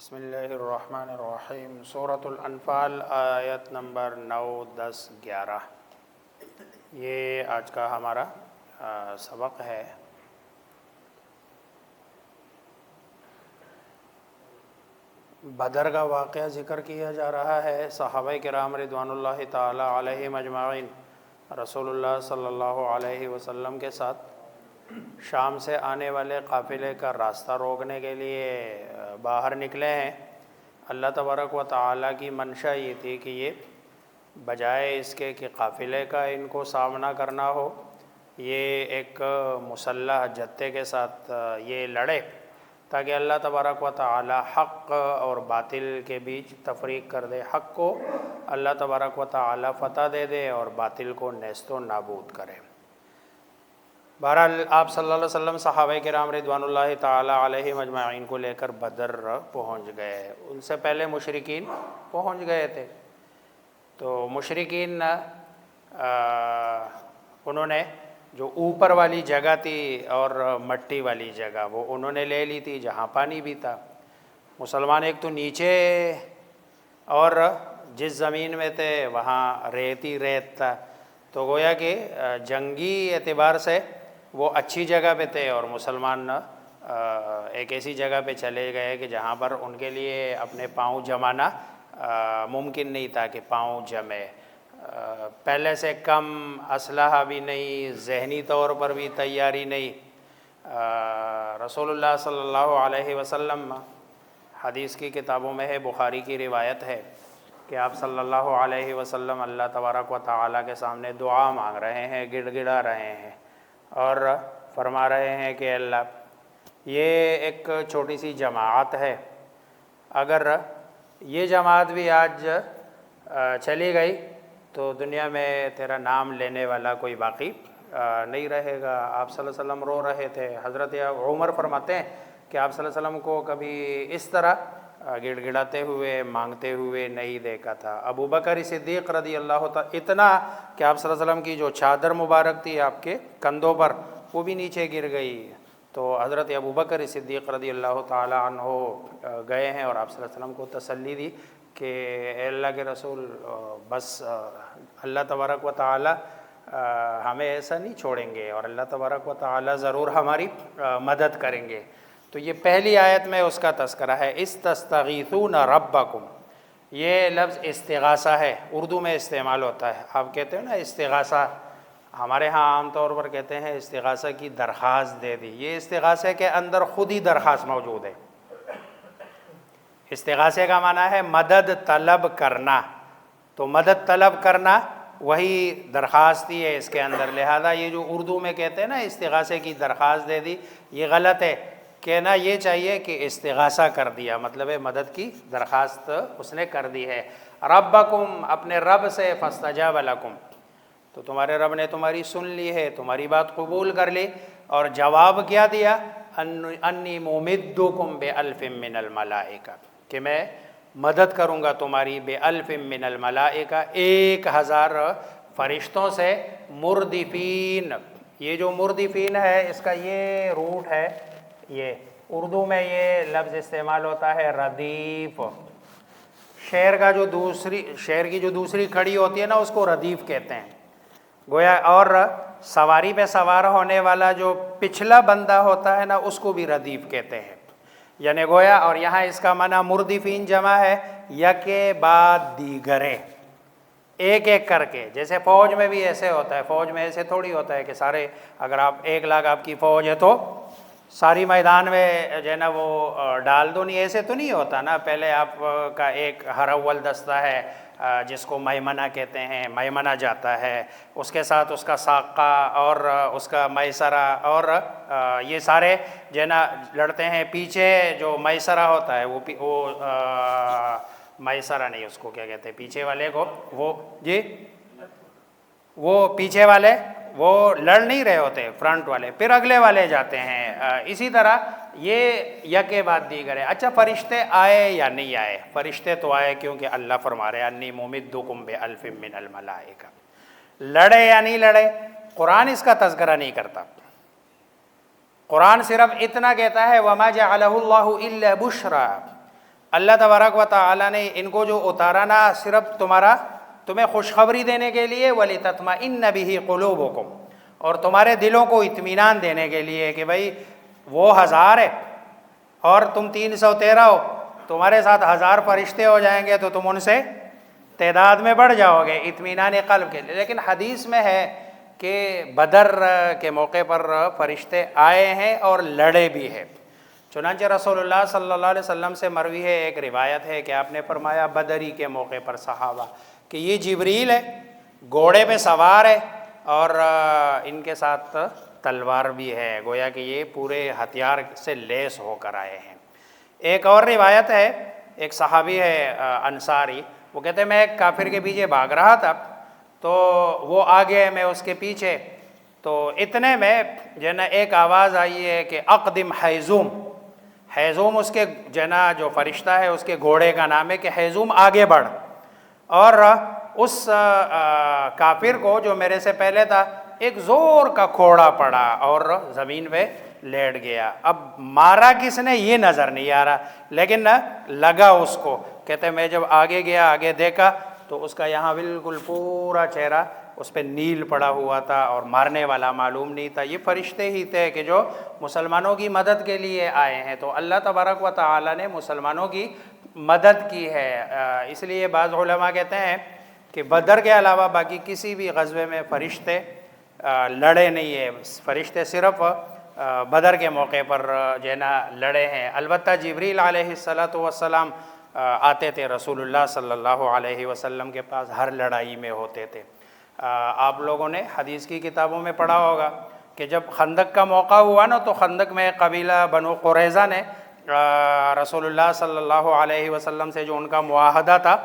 بسم اللہ الرحمن الرحیم۔ سورۃ الانفال آیت نمبر 9، 10، 11 یہ آج کا ہمارا سبق ہے۔ بدر کا واقعہ ذکر کیا جا رہا ہے۔ صحابہ کرام رضوان اللہ تعالی علیہم اجمعین رسول اللہ صلی اللہ علیہ وسلم کے ساتھ شام سے آنے والے قافلے کا راستہ روکنے کے لیے باہر نکلے ہیں۔ اللہ تبارک و تعالیٰ کی منشا یہ تھی کہ یہ بجائے اس کے کہ قافلے کا ان کو سامنا کرنا ہو، یہ ایک مسلح جتھے کے ساتھ یہ لڑے تاکہ اللہ تبارک و تعالیٰ حق اور باطل کے بیچ تفریق کر دے، حق کو اللہ تبارک و تعالیٰ فتح دے دے اور باطل کو نیست و نابود کرے۔ بہرحال آپ صلی اللہ علیہ وسلم صحابہ کرام رضوان اللہ تعالی علیہ مجمعین کو لے کر بدر پہنچ گئے۔ ان سے پہلے مشرکین پہنچ گئے تھے، تو مشرکین انہوں نے جو اوپر والی جگہ تھی اور مٹی والی جگہ وہ انہوں نے لے لی تھی جہاں پانی بھی تھا۔ مسلمان ایک تو نیچے اور جس زمین میں تھے وہاں ریت ہی ریت تھا، تو گویا کہ جنگی اعتبار سے وہ اچھی جگہ پہ تھے اور مسلمان ایک ایسی جگہ پہ چلے گئے کہ جہاں پر ان کے لیے اپنے پاؤں جمانا ممکن نہیں تھا کہ پاؤں جمے۔ پہلے سے کم اسلحہ بھی نہیں، ذہنی طور پر بھی تیاری نہیں۔ رسول اللہ صلی اللہ علیہ وسلم حدیث کی کتابوں میں ہے، بخاری کی روایت ہے کہ آپ صلی اللہ علیہ وسلم اللہ تبارک و تعالیٰ کے سامنے دعا مانگ رہے ہیں، گڑ گڑا رہے ہیں اور فرما رہے ہیں کہ اللہ یہ ایک چھوٹی سی جماعت ہے، اگر یہ جماعت بھی آج چلی گئی تو دنیا میں تیرا نام لینے والا کوئی باقی نہیں رہے گا۔ آپ صلی اللہ علیہ وسلم رو رہے تھے۔ حضرت عمر فرماتے ہیں کہ آپ صلی اللہ علیہ وسلم کو کبھی اس طرح گڑ گڑاتے ہوئے مانگتے ہوئے نہیں دیکھا تھا۔ ابو بکر صدیق رضی اللہ تعالیٰ اتنا کہ آپ صلی اللہ علیہ وسلم کی جو چادر مبارک تھی آپ کے کندھوں پر وہ بھی نیچے گر گئی، تو حضرت ابو بکر صدیق رضی اللہ تعالیٰ عنہ گئے ہیں اور آپ صلی اللہ علیہ وسلم کو تسلی دی کہ اے اللہ کے رسول بس اللہ تبارک و تعالیٰ ہمیں ایسا نہیں چھوڑیں گے اور اللہ تبارک و تعالیٰ ضرور ہماری مدد کریں گے۔ تو یہ پہلی آیت میں اس کا تذکرہ ہے، استستغیثون ربکم۔ یہ لفظ استغاثہ ہے، اردو میں استعمال ہوتا ہے۔ آپ کہتے ہیں نا استغاثہ، ہمارے ہاں عام طور پر کہتے ہیں استغاثہ کی درخواست دے دی۔ یہ استغاثے کے اندر خود ہی درخواست موجود ہے۔ استغاثے کا معنی ہے مدد طلب کرنا، تو مدد طلب کرنا وہی درخواست ہی ہے اس کے اندر۔ لہذا یہ جو اردو میں کہتے ہیں نا استغاثے کی درخواست دے دی، یہ غلط ہے۔ کہنا یہ چاہیے کہ استغاثہ کر دیا، مطلب ہے مدد کی درخواست اس نے کر دی ہے۔ ربکم، اپنے رب سے، فاستجاب لکم، تو تمہارے رب نے تمہاری سن لی ہے، تمہاری بات قبول کر لی، اور جواب کیا دیا؟ انی ممدکم بألف من الملائکہ، کہ میں مدد کروں گا تمہاری بألف من الملائکہ، 1000 فرشتوں سے، مردفین۔ یہ جو مردفین ہے اس کا یہ روٹ ہے، یہ اردو میں یہ لفظ استعمال ہوتا ہے ردیف۔ شعر کی جو دوسری کڑی ہوتی ہے نا اس کو ردیف کہتے ہیں گویا، اور سواری پہ سوار ہونے والا جو پچھلا بندہ ہوتا ہے نا اس کو بھی ردیف کہتے ہیں، یعنی گویا۔ اور یہاں اس کا معنی مردفین جمع ہے یکے بعد دیگرے، ایک ایک کر کے۔ جیسے فوج میں بھی ایسے ہوتا ہے، فوج میں ایسے تھوڑی ہوتا ہے کہ سارے، اگر آپ 1 لاکھ آپ کی فوج ہے تو ساری میدان میں جو ہے نا وہ ڈال دو، نہیں ایسے تو نہیں ہوتا نا۔ پہلے آپ کا ایک ہراول دستہ ہے جس کو میمنہ کہتے ہیں، میمنہ جاتا ہے، اس کے ساتھ اس کا ساقہ اور اس کا میسرہ، اور یہ سارے جو ہے نا لڑتے ہیں۔ پیچھے جو میسرہ ہوتا ہے وہ میسرہ نہیں، اس کو کیا کہتے ہیں پیچھے والے کو، وہ جی وہ پیچھے والے وہ لڑ نہیں رہے ہوتے، فرنٹ والے، پھر اگلے والے جاتے ہیں۔ اسی طرح یہ یکے بعد دیگر ہے۔ اچھا فرشتے آئے یا نہیں آئے؟ فرشتے تو آئے، کیونکہ اللہ فرما رہے انی ممدکم بألف من الملائکہ۔ لڑے یا نہیں لڑے قرآن اس کا تذکرہ نہیں کرتا۔ قرآن صرف اتنا کہتا ہے وَمَا جَعَلَهُ اللَّهُ إِلَّا بُشْرًا، اللہ تبارک و تعالیٰ نے ان کو جو اتارا نا صرف تمہیں خوشخبری دینے کے لیے، وَلِتَطْمَئِنَّ بِهِ قُلُوبُكُمْ، اور تمہارے دلوں کو اطمینان دینے کے لیے کہ بھائی وہ 1000 ہے اور تم 313 ہو، تمہارے ساتھ 1000 فرشتے ہو جائیں گے تو تم ان سے تعداد میں بڑھ جاؤ گے، اطمینان قلب کے لیے۔ لیکن حدیث میں ہے کہ بدر کے موقع پر فرشتے آئے ہیں اور لڑے بھی ہیں۔ چنانچہ رسول اللہ صلی اللہ علیہ وسلم سے مروی ہے، ایک روایت ہے کہ آپ نے فرمایا بدری کے موقع پر صحابہ کہ یہ جبریل ہے، گھوڑے پہ سوار ہے اور ان کے ساتھ تلوار بھی ہے، گویا کہ یہ پورے ہتھیار سے لیس ہو کر آئے ہیں۔ ایک اور روایت ہے، ایک صحابی ہے انصاری، وہ کہتے ہیں میں ایک کافر کے پیچھے بھاگ رہا تھا تو وہ آگے میں اس کے پیچھے، تو اتنے میں جو نا ایک آواز آئی ہے کہ اقدم حیزوم، حیزوم اس کے جو فرشتہ ہے اس کے گھوڑے کا نام ہے کہ حیزوم آگے بڑھ، اور اس کافر کو جو میرے سے پہلے تھا ایک زور کا کھوڑا پڑا اور زمین پہ لیٹ گیا۔ اب مارا کس نے یہ نظر نہیں آ رہا، لیکن لگا اس کو۔ کہتے میں جب آگے گیا، آگے دیکھا تو اس کا یہاں بالکل پورا چہرہ اس پہ نیل پڑا ہوا تھا اور مارنے والا معلوم نہیں تھا۔ یہ فرشتے ہی تھے کہ جو مسلمانوں کی مدد کے لیے آئے ہیں۔ تو اللہ تبارک و تعالی نے مسلمانوں کی مدد کی ہے۔ اس لیے بعض علماء کہتے ہیں کہ بدر کے علاوہ باقی کسی بھی غزوے میں فرشتے لڑے نہیں ہیں، فرشتے صرف بدر کے موقع پر لڑے ہیں۔ البتہ جبریل علیہ السلام آتے تھے رسول اللہ صلی اللہ علیہ وسلم کے پاس، ہر لڑائی میں ہوتے تھے۔ آپ لوگوں نے حدیث کی کتابوں میں پڑھا ہوگا کہ جب خندق کا موقع ہوا نا تو خندق میں قبیلہ بنو قریظہ نے رسول اللہ صلی اللہ علیہ وسلم سے جو ان کا معاہدہ تھا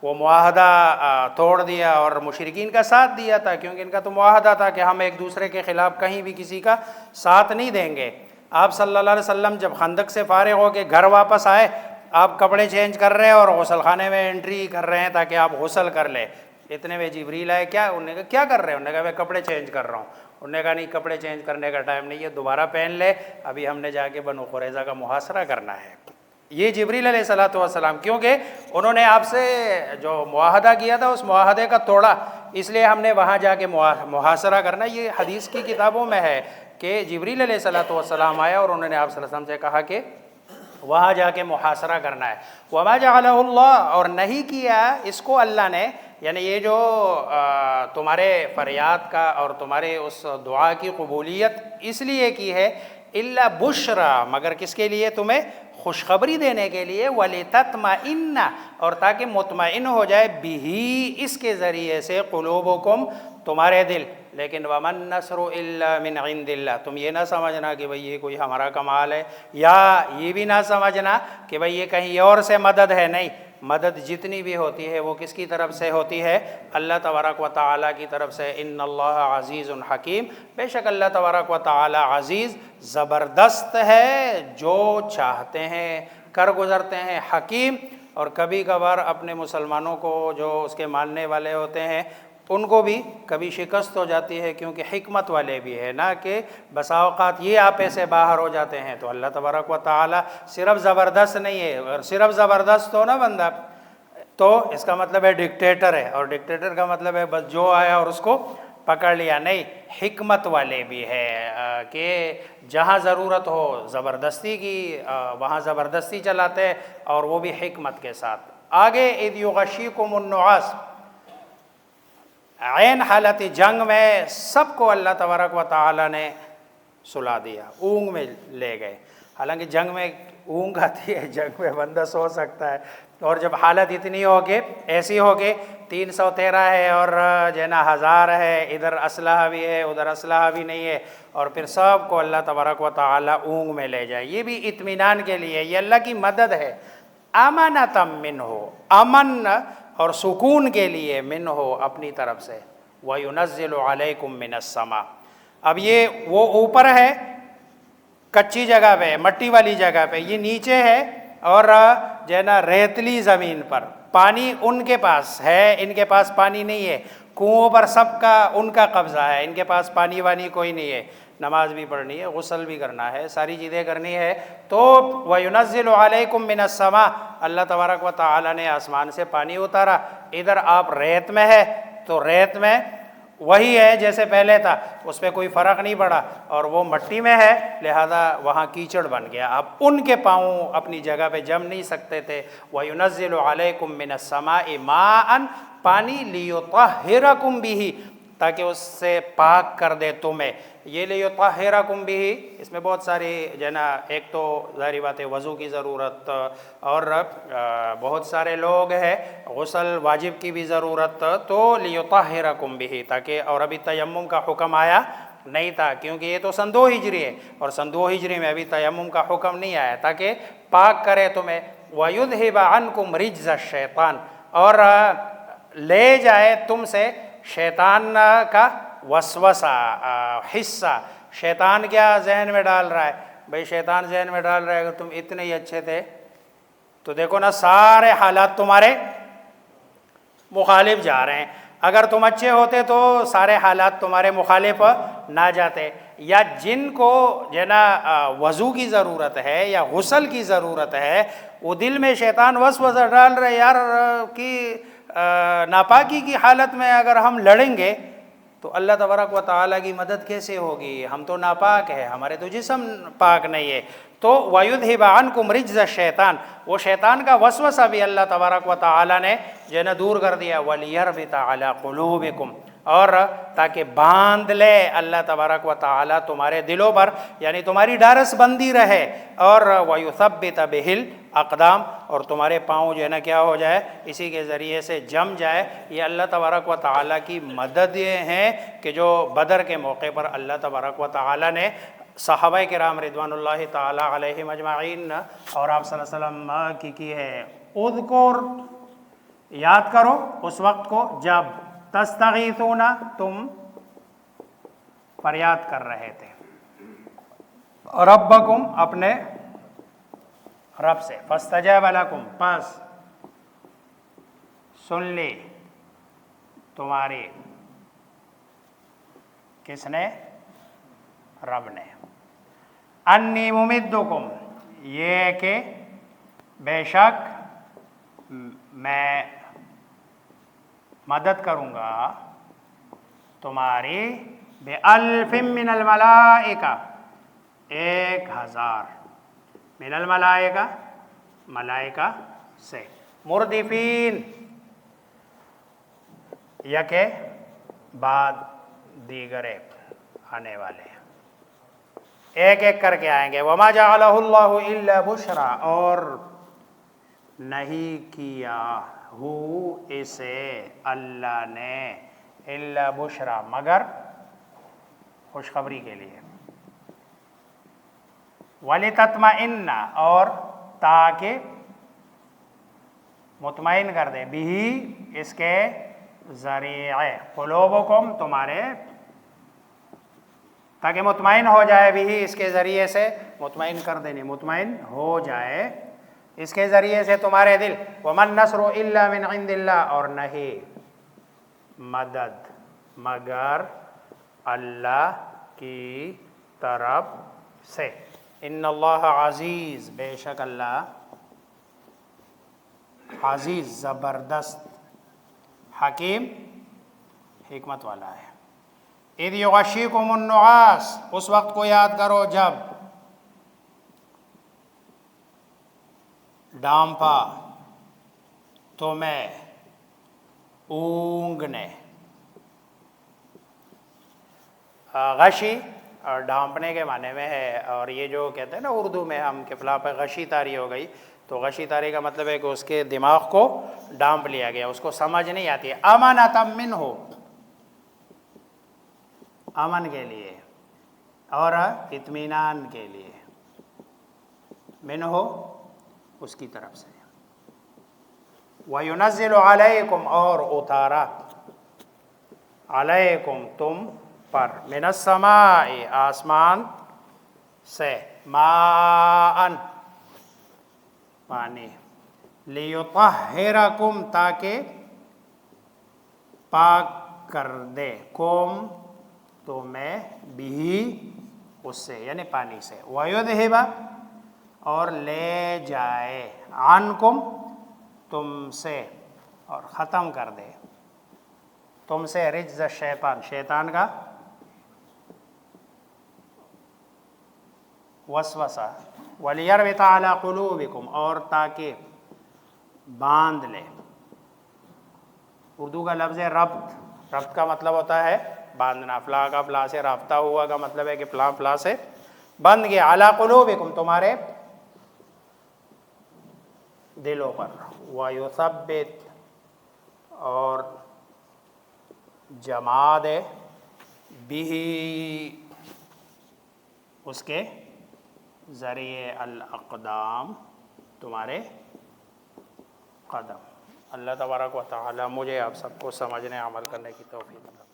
وہ معاہدہ توڑ دیا اور مشرکین کا ساتھ دیا تھا، کیونکہ ان کا تو معاہدہ تھا کہ ہم ایک دوسرے کے خلاف کہیں بھی کسی کا ساتھ نہیں دیں گے۔ آپ صلی اللہ علیہ وسلم جب خندق سے فارغ ہو کے گھر واپس آئے، آپ کپڑے چینج کر رہے ہیں اور غسل خانے میں انٹری کر رہے ہیں تاکہ آپ غسل کر لیں۔ اتنے میں جبریل آئے، انہوں نے کہا کیا کر رہے ہیں؟ انہوں نے کہا میں کپڑے چینج کر رہا ہوں۔ انہوں نے کہا نہیں، کپڑے چینج کرنے کا ٹائم نہیں ہے، دوبارہ پہن لے، ابھی ہم نے جا کے بنو قریظہ کا محاصرہ کرنا ہے۔ یہ جبریل علیہ السلام، کیونکہ انہوں نے آپ سے جو معاہدہ کیا تھا اس معاہدے کا توڑا، اس لیے ہم نے وہاں جا کے محاصرہ کرنا۔ یہ حدیث کی کتابوں میں ہے کہ جبریل علیہ السلام آیا اور انہوں نے آپ صلی اللہ علیہ وسلم سے کہا کہ وہاں جا کے محاصرہ کرنا ہے۔ وَمَا جَعَلَهُ اللَّهُ، اور نہیں کیا اس کو اللہ نے، یعنی یہ جو تمہارے فریاد کا اور تمہارے اس دعا کی قبولیت اس لیے کی ہے، إِلَّا بُشْرَى، مگر کس کے لیے؟ تمہیں خوشخبری دینے کے لیے، وَلِتَطْمَئِنَّ، اور تاکہ مطمئن ہو جائے، بِهِ، اس کے ذریعے سے، قُلُوبُكُمْ، تمہارے دل۔ لیکن وَمَا النَّصْرُ إِلَّا مِنْ عِنْدِ اللَّهِ، تم یہ نہ سمجھنا کہ بھئی یہ کوئی ہمارا کمال ہے، یا یہ بھی نہ سمجھنا کہ بھئی یہ کہیں اور سے مدد ہے۔ نہیں، مدد جتنی بھی ہوتی ہے وہ کس کی طرف سے ہوتی ہے؟ اللہ تبارک و تعالیٰ کی طرف سے۔ ان اللہ عزیز حکیم، بے شک اللہ تبارک و تعالیٰ عزیز، زبردست ہے، جو چاہتے ہیں کر گزرتے ہیں، حکیم، اور کبھی کبھار اپنے مسلمانوں کو جو اس کے ماننے والے ہوتے ہیں ان کو بھی کبھی شکست ہو جاتی ہے، کیونکہ حکمت والے بھی ہے نا، کہ بسا اوقات یہ آپے سے باہر ہو جاتے ہیں۔ تو اللہ تبارک و تعالیٰ صرف زبردست نہیں ہے، اگر صرف زبردست ہو نا بندہ تو اس کا مطلب ہے ڈکٹیٹر ہے، اور ڈکٹیٹر کا مطلب ہے بس جو آیا اور اس کو پکڑ لیا۔ نہیں، حکمت والے بھی ہے کہ جہاں ضرورت ہو زبردستی کی وہاں زبردستی چلاتے، اور وہ بھی حکمت کے ساتھ۔ آگے اذ یغشیکم النعاس، عین حالت جنگ میں سب کو اللہ تبارک و تعالیٰ نے سلا دیا، اونگ میں لے گئے۔ حالانکہ جنگ میں اونگ آتی ہے، جنگ میں بندہ سو سکتا ہے، اور جب حالت اتنی ہو کے ایسی ہو کے 313 ہے اور 1000 ہے، ادھر اسلحہ بھی ہے ادھر اسلحہ بھی نہیں ہے، اور پھر سب کو اللہ تبارک و تعالیٰ اونگ میں لے جائے، یہ بھی اطمینان کے لیے، یہ اللہ کی مدد ہے۔ امنۃ منہ، امن اور سکون کے لیے، منہ، اپنی طرف سے، وَيُنَزِّلُ عَلَيْكُم مِّنَ السَّمَاءِ۔ اب یہ وہ اوپر ہے کچی جگہ پہ، مٹی والی جگہ پہ، یہ نیچے ہے اور ریتلی زمین پر۔ پانی ان کے پاس ہے، ان کے پاس پانی نہیں ہے، کنوؤں پر سب کا ان کا قبضہ ہے، ان کے پاس پانی وانی کوئی نہیں ہے، نماز بھی پڑھنی ہے، غسل بھی کرنا ہے، ساری چیزیں کرنی ہے، تو وَيُنَزِّلُ عَلَيْكُم مِّنَ السَّمَاءِ، اللہ تبارک و تعالیٰ نے آسمان سے پانی اتارا۔ ادھر آپ ریت میں ہے تو ریت میں وہی ہے جیسے پہلے تھا، اس پہ کوئی فرق نہیں پڑا، اور وہ مٹی میں ہے لہذا وہاں کیچڑ بن گیا، اب ان کے پاؤں اپنی جگہ پہ جم نہیں سکتے تھے۔ وَيُنَزِّلُ عَلَيْكُم مِّنَ السَّمَاءِ مَاءً، پانی لِيُطَهِّرَكُم بِهِ، تاکہ اس سے پاک کر دے تمہیں۔ یہ لِيُطَهِّرَكُم بِهِ، اس میں بہت ساری جو ہے نا، ایک تو ظاہری بات ہے وضو کی ضرورت، اور بہت سارے لوگ ہیں غسل واجب کی بھی ضرورت، تو لِيُطَهِّرَكُم بِهِ، تاکہ، اور ابھی تیمم کا حکم آیا نہیں تھا کیونکہ یہ تو سن 2 ہجری ہے، اور سن 2 ہجری میں ابھی تیمم کا حکم نہیں آیا، تاکہ پاک کرے تمہیں۔ وَيُذْهِبَ عَنْكُمْ رِجْزَ الشَّيْطَانِ، اور لے جائے تم سے شیطان کا وسوسہ، حصہ۔ شیطان کیا ذہن میں ڈال رہا ہے؟ بھئی شیطان ذہن میں ڈال رہا ہے اگر تم اتنے ہی اچھے تھے تو دیکھو نا سارے حالات تمہارے مخالف جا رہے ہیں، اگر تم اچھے ہوتے تو سارے حالات تمہارے مخالف نہ جاتے۔ یا جن کو جو ہے نا وضو کی ضرورت ہے یا غسل کی ضرورت ہے، وہ دل میں شیطان وسوسہ ڈال رہے، یار کہ ناپاکی کی حالت میں اگر ہم لڑیں گے تو اللہ تبارک و تعالیٰ کی مدد کیسے ہوگی، ہم تو ناپاک ہیں، ہمارے تو جسم پاک نہیں ہے۔ تو وَيُذْهِبَ عَنْكُمْ رِجْزَ الشَّيْطَانِ، وہ شیطان کا وسوسہ بھی اللہ تبارک و تعالیٰ نے جو ہے نا دور کر دیا۔ وَلِيَرْبِطَ عَلَىٰ قُلُوبِكُمْ، اور تاکہ باندھ لے اللہ تبارک و تعالیٰ تمہارے دلوں پر، یعنی تمہاری ڈارس بندی رہے، اور وَيُثَبِّتَ بِهِ الْأَقْدَامَ، اور تمہارے پاؤں جو ہے نا کیا ہو جائے، اسی کے ذریعے سے جم جائے۔ یہ اللہ تبارک و تعالیٰ کی مدد یہ ہیں کہ جو بدر کے موقع پر اللہ تبارک و تعالیٰ نے صحابہ کرام رضوان اللہ تعالیٰ علیہم اجمعین اور آپ صلی اللہ علیہ وسلم کی ہے۔ اذکر، یاد کرو اس وقت کو جب تستغیثون، تم فریاد کر رہے تھے، ربکم، اپنے رب سے، فاستجاب لکم، پس سن لی تمہاری، کس نے؟ رب نے۔ انی ممدکم، یہ کہ بے شک میں مدد کروں گا تمہاری، بِأَلْفٍ مِّنَ الْمَلَائِکَةِ، 1000 من الملائکہ، ملائکہ سے، مردفین، یکے بعد دیگرے آنے والے، ایک ایک کر کے آئیں گے۔ وَمَا جَعَلَهُ اللَّهُ إِلَّا بُشْرًا، اور نہیں کیا ہو اسے اللہ نے، إِلَّا بُشْرًا، مگر خوشخبری کے لیے، وَلِتَطْمَئِنَّ، اور تاکہ مطمئن کر دے، بھی اس کے ذریعے، قلوبکم، تمہارے، تاکہ مطمئن ہو جائے، بھی اس کے ذریعے سے، مطمئن کر دینے، مطمئن ہو جائے اس کے ذریعے سے تمہارے دل۔ وَمَا النَّصْرُ إِلَّا مِنْ عِنْدِ اللَّهِ، اور نہیں مدد مگر اللہ کی طرف سے۔ ان اللہ عزیز، بے شک اللہ عزیز، زبردست، حکیم، حکمت والا ہے۔ اذ یغشیکم النعاس، اس وقت کو یاد کرو جب ڈانپا تمہیں اونگ نے، غشی اور ڈھانپنے کے معنی میں ہے، اور یہ جو کہتے ہیں نا اردو میں ہم کہ فلاں پہ غشی طاری ہو گئی، تو غشی طاری کا مطلب ہے کہ اس کے دماغ کو ڈانپ لیا گیا، اس کو سمجھ نہیں آتی ہے۔ امانۃ منہ، امن کے لیے اور اطمینان کے لیے، منہ اس کی طرف سے۔ وَيُنَزِّلُ عَلَيْكُمْ، اور اتارا، علیکم تم پر، من السماء، آسمان سے، ماءً، پانی، لیطہرکم، تاکہ پاک کر دے، کم، تمہیں، بھی، اس سے یعنی پانی سے، وَيُذْهِبَ اور لے جائے، عَنْكُمْ تم سے، اور ختم کر دے تم سے، رجز الشیطان شیطان کا وسوسہ، وَلِيَرْبِطَ عَلَى قُلُوبِكُمْ اور تاکہ باندھ لے، اردو کا لفظ ہے ربط، ربط کا مطلب ہوتا ہے باندھنا، فلاں کا فلاں سے رابطہ ہوا کا مطلب ہے کہ فلاں فلاں سے بندھ گیا، عَلَى قُلُوبِكُمْ تمہارے دلوں پر، وَيُثَبِّتْ اور جما دے، بِهِ اس کے ذریعے، الاقدام تمہارے قدم۔ اللہ تبارک و تعالی مجھے آپ سب کو سمجھنے عمل کرنے کی توفیق عطا فرمائے۔